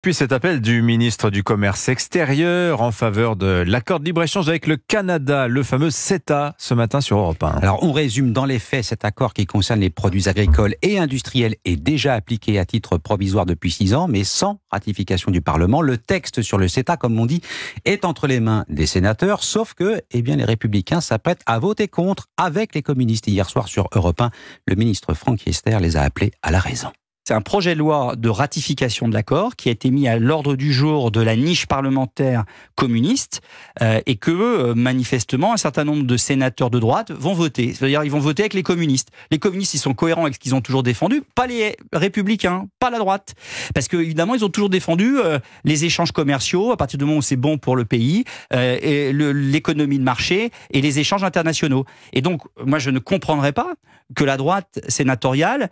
Puis cet appel du ministre du Commerce extérieur en faveur de l'accord de libre-échange avec le Canada, le fameux CETA, ce matin sur Europe 1. Alors on résume dans les faits, cet accord qui concerne les produits agricoles et industriels est déjà appliqué à titre provisoire depuis 6 ans, mais sans ratification du Parlement. Le texte sur le CETA, comme on dit, est entre les mains des sénateurs, sauf que les Républicains s'apprêtent à voter contre avec les communistes. Hier soir sur Europe 1, le ministre Franck Riester les a appelés à la raison. C'est un projet de loi de ratification de l'accord qui a été mis à l'ordre du jour de la niche parlementaire communiste et que, manifestement, un certain nombre de sénateurs de droite vont voter. C'est-à-dire ils vont voter avec les communistes. Les communistes, ils sont cohérents avec ce qu'ils ont toujours défendu, pas les républicains, pas la droite. Parce qu'évidemment, ils ont toujours défendu les échanges commerciaux à partir du moment où c'est bon pour le pays, et l'économie de marché et les échanges internationaux. Et donc, moi, je ne comprendrais pas que la droite sénatoriale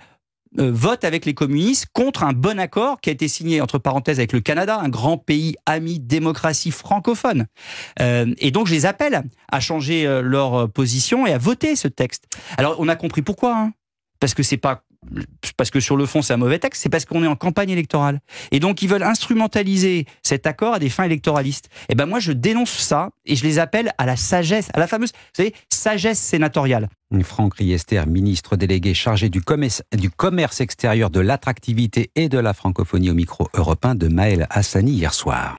vote avec les communistes contre un bon accord qui a été signé, entre parenthèses, avec le Canada, un grand pays ami démocratie francophone. Et donc, je les appelle à changer leur position et à voter ce texte. Alors, on a compris pourquoi, parce que sur le fond c'est un mauvais texte, c'est parce qu'on est en campagne électorale. Et donc ils veulent instrumentaliser cet accord à des fins électoralistes. Et ben moi je dénonce ça et je les appelle à la sagesse, à la fameuse, vous savez, sagesse sénatoriale. Franck Riester, ministre délégué chargé du commerce extérieur, de l'attractivité et de la francophonie au micro européen de Maël Hassani hier soir.